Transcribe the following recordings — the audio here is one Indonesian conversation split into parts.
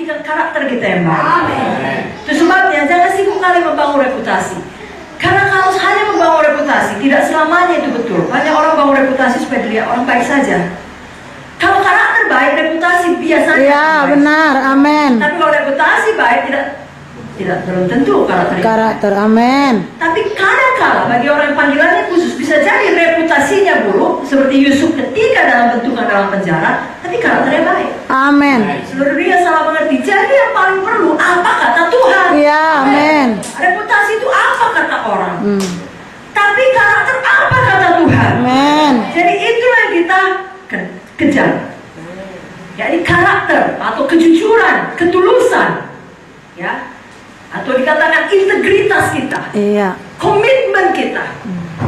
memperhatikan karakter kita yang baik. Itu sebabnya jangan sibuk kali membangun reputasi. Karena kalau hanya membangun reputasi, tidak selamanya itu betul. Banyak orang bangun reputasi supaya dilihat orang baik saja. Kalau karakter baik, reputasi biasanya Ya, benar. Amin. Tapi kalau reputasi baik, tidak belum tentu Karakter. Amin. Tapi kadang-kala bagi orang yang panggilannya khusus, bisa jadi reputasinya buruk, seperti Yusuf ketika dalam bentukan dalam penjara, tapi karakternya baik. Amin. Seluruh dunia salah mengerti. Jadi yang paling perlu apa kata Tuhan? Ya, amin. Reputasi itu apa kata orang? Tapi karakter apa kata Tuhan? Amin. Jadi itulah yang kita kejar. Jadi karakter atau kejujuran, ketulusan, ya, atau dikatakan integritas kita, Iya. komitmen kita.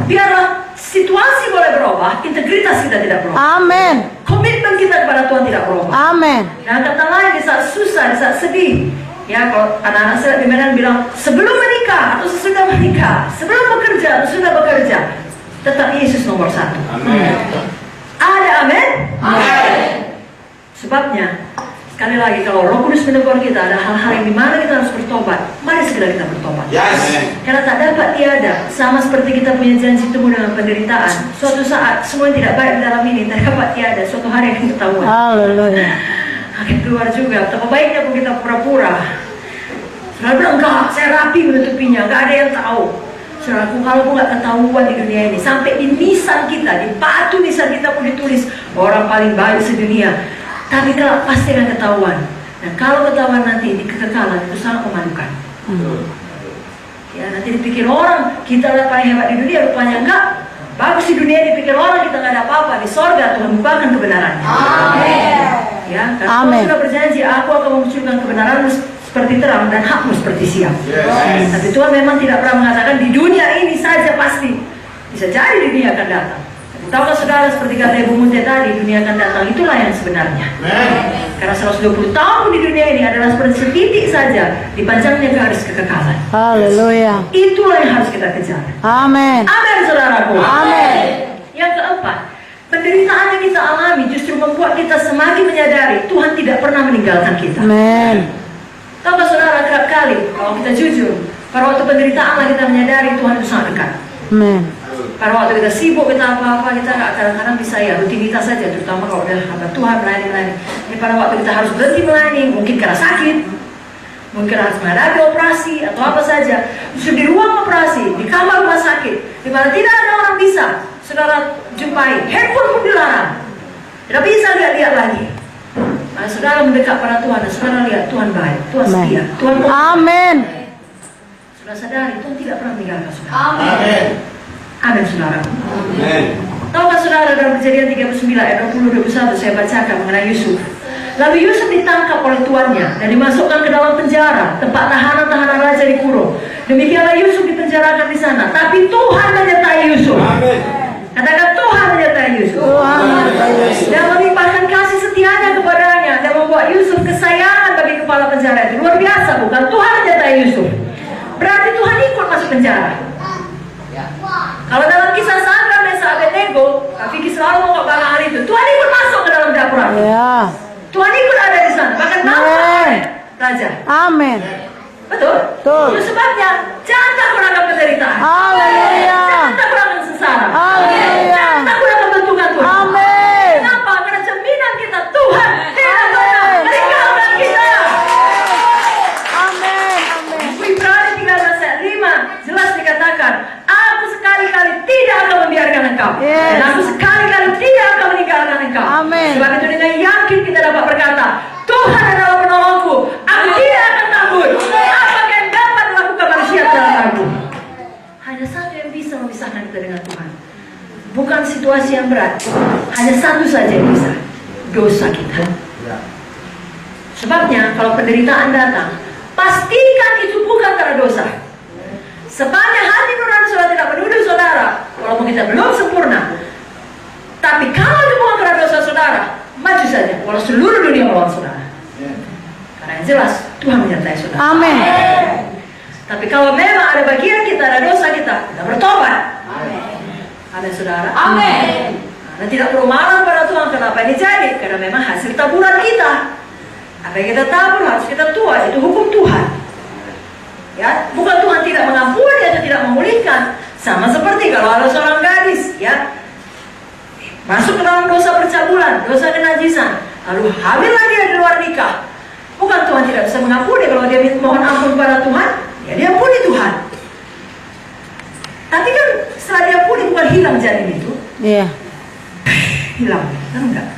Biarlah situasi boleh berubah, integritas kita tidak berubah. Amin. Komitmen kita kepada Tuhan tidak berubah. Amin. Dan kata lain, di saat susah, di saat sedih, ya, kalau anak-anak saya di Medan bilang sebelum menikah atau sesudah menikah, sebelum bekerja atau sudah bekerja, tetap Yesus nomor satu. Amin. Ada amin? Amin. Sebabnya, sekali lagi, kalau Roh Kudus menegur kita, ada hal-hal yang dimana kita harus bertobat. Mari segera kita bertobat. Yes. Karena tak dapat tiada, sama seperti kita punya janji temu dengan penderitaan. Suatu saat semua yang tidak baik di dalam ini tak dapat tiada. Suatu hari akan ketahuan. Haleluya. Akan keluar juga. Betapa baiknya pun kita pura-pura. Saudara bilang, enggak, saya rapi menutupinya, enggak ada yang tahu. Saudaraku, kalau pun nggak ketahuan di dunia ini, sampai di nisan kita, di batu nisan kita pun ditulis orang paling baik sedunia. Tapi kalau pasti akan ketahuan. Nah, kalau ketahuan nanti di kekekalan itu sangat memalukan. Ya, nanti dipikir orang kita lah paling hebat di dunia, rupanya enggak. Bagus di dunia dipikir orang kita nggak ada apa-apa. Di sorga Tuhan bukakan kebenarannya. Amin. Ya, karena Amin. Tuhan sudah berjanji, aku akan memunculkan kebenaranmu seperti terang dan hakmu seperti siang. Yes. Tapi Tuhan memang tidak pernah mengatakan di dunia ini saja pasti. Bisa jadi di dunia akan datang. Tapi tahukah saudara, seperti kata Ibu Munte tadi, dunia akan datang, itulah yang sebenarnya. Karena 120 tahun di dunia ini adalah seperti setitik saja dipanjangnya garis kekekalan. Haleluya. Itulah yang harus kita kejar. Amin. Amin, saudaraku. Amin. Yang keempat, penderitaan yang kita alami justru membuat kita semakin menyadari Tuhan tidak pernah meninggalkan kita. Amin. Tahukah saudara, kerap kali kalau kita jujur, pada waktu penderitaan lah kita menyadari Tuhan itu sangat dekat. Amin. Pada waktu kita sibuk, kita apa-apa, kita kadang-kadang bisa ya rutinitas saja, terutama kalau udah hamba Tuhan melayani. Jadi pada waktu kita harus berhenti melayani, mungkin karena sakit, mungkin harus menghadapi operasi atau apa saja. Justru di ruang operasi, di kamar rumah sakit, di mana tidak ada orang bisa saudara jumpai, handphone pun dilarang, tidak bisa lihat-lihat lagi. Nah, saudara mendekat pada Tuhan dan saudara lihat Tuhan baik, Tuhan setia, Tuhan Amin. Saudara sadari Tuhan tidak pernah meninggalkan saudara. Amin. Amin, saudara. Amin. Tahukah saudara, dalam Kejadian 39 ayat 20-21 saya bacakan mengenai Yusuf. Lalu Yusuf ditangkap oleh tuannya dan dimasukkan ke dalam penjara, tempat tahanan-tahanan raja dikurung. Demikianlah Yusuf dipenjarakan di sana. Tapi Tuhan menyertai Yusuf. Amin. Katakan, Tuhan menyertai Yusuf. Tuhan menyertai Yusuf. Dan melimpahkan kasih setianya kepadanya dan membuat Yusuf kesayangan bagi kepala penjara itu. Luar biasa, bukan? Tuhan menyertai Yusuf. Berarti Tuhan ikut masuk penjara. Kalau dalam kisah Sadrak, Mesak, Abednego, Vicky selalu mau bahas hal itu. Tuhan ikut masuk ke dalam dapur api. Ya. Tuhan ikut ada di sana. Bahkan nampak oleh raja. Amin. Betul? Betul. Itu sebabnya jangan takut akan penderitaan. Haleluya. Jangan takut akan sengsara. Haleluya. Jangan takut akan bentukan Tuhan. Amin. Kenapa? Karena cerminan kita Tuhan tidak pernah meninggalkan kita. Amin. Amin. Ibrani 13 ayat 5 jelas dikatakan, aku sekali-kali tidak akan membiarkan engkau. Yes. Dan aku sekali-kali tidak akan meninggalkan engkau. Amin. Sebab itu dengan yakin kita dapat berkata, Tuhan adalah penolongku, aku tidak akan takut. Apa yang dapat melakukan manusia dalam aku? Hanya satu yang bisa memisahkan kita dengan Tuhan. Bukan situasi yang berat. Hanya satu saja yang bisa, dosa kita. Sebabnya kalau penderitaan datang, pastikan itu bukan karena dosa. Sepanjang hati nurani saudara tidak menuduh saudara, walaupun kita belum sempurna. Tapi kalau itu bukan karena dosa saudara, maju saja, walau seluruh dunia melawan saudara. Karena yang jelas Tuhan menyertai saudara. Amin. Tapi kalau memang ada bagian kita, ada dosa kita bertobat. Amin, saudara. Amin. Dan tidak perlu marah pada Tuhan kenapa ini jadi, karena memang hasil taburan kita. Apa yang kita tabur harus kita tuai, itu hukum Tuhan. Ya, bukan Tuhan tidak mengampuni atau tidak memulihkan. Sama seperti kalau ada seorang gadis, ya, masuk ke dalam dosa percabulan, dosa kenajisan, lalu hamillah dia di luar nikah. Bukan Tuhan tidak bisa mengampuni kalau dia mohon ampun kepada Tuhan, ya dia ampuni Tuhan. Tapi kan setelah dia ampuni bukan hilang janin itu, Iya. hilang, kan enggak?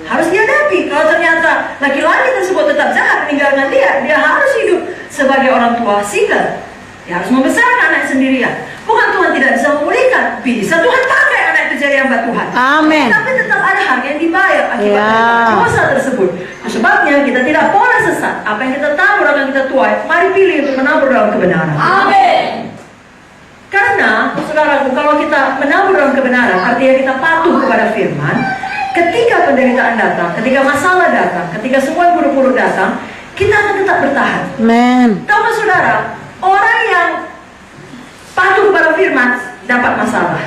Harus dihadapi. Kalau ternyata laki-laki tersebut tetap jahat meninggalkan dia harus hidup sebagai orang tua single. Dia harus membesarkan anak sendirian. Bukan Tuhan tidak bisa memulihkan, bisa Tuhan pakai anak itu jadi hamba Tuhan. Amin. Tapi tetap ada harga yang dibayar akibat Ya. dosa tersebut. Nah, sebabnya kita tidak boleh sesat. Apa yang kita tabur akan kita tuai. Mari pilih untuk menabur dalam kebenaran. Amin. Karena, saudaraku, kalau kita menabur dalam kebenaran, artinya kita patuh kepada firman. Ketika penderitaan datang, ketika masalah datang, ketika semua yang buruk-buruk datang, kita akan tetap bertahan. Amen. Tahukah saudara, orang yang patuh pada firman dapat masalah.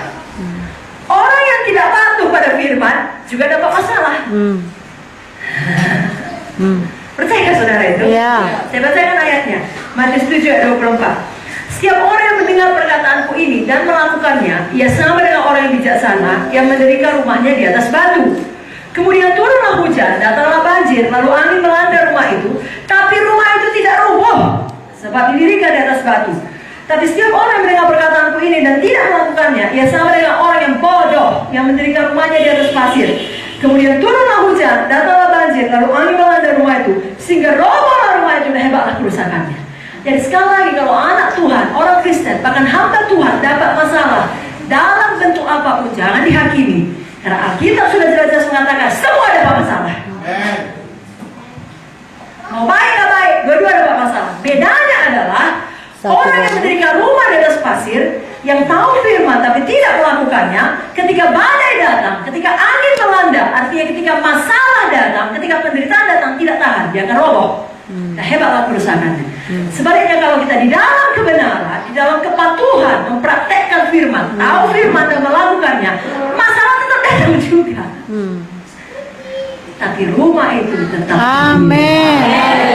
Orang yang tidak patuh pada firman juga dapat masalah. Percaya saudara itu? Iya. Saya bacakan ayatnya. Matius 7 ayat 24. Setiap orang yang mendengar perkataanku ini dan melakukannya, ia sama dengan orang yang bijaksana yang mendirikan rumahnya di atas batu. Kemudian turunlah hujan, datanglah banjir, lalu angin melanda rumah itu, tapi rumah itu tidak roboh, sebab didirikan di atas batu. Tapi setiap orang yang mendengar perkataanku ini dan tidak melakukannya, ia sama dengan orang yang bodoh yang mendirikan rumahnya di atas pasir. Kemudian turunlah hujan, datanglah banjir, lalu angin melanda rumah itu, sehingga robohlah rumah itu dan hebatlah kerusakannya. Jadi sekali lagi, kalau anak Tuhan, orang Kristen, bahkan hamba Tuhan dapat masalah dalam bentuk apapun, jangan dihakimi. Karena Alkitab sudah jelas-jelas mengatakan semua dapat masalah. Mau baik gak baik, dua-dua dapat masalah. Bedanya adalah orang yang mendirikan rumah di atas pasir, yang tahu firman tapi tidak melakukannya, ketika badai datang, ketika angin melanda, artinya ketika masalah datang, ketika penderitaan datang, tidak tahan, dia akan roboh. Nah, hebatlah kerusakannya. Sebaliknya kalau kita di dalam kebenaran, di dalam kepatuhan, mempraktekkan firman, tahu firman dan melakukannya, masalah tetap datang juga. Tapi rumah itu tetap. Amin.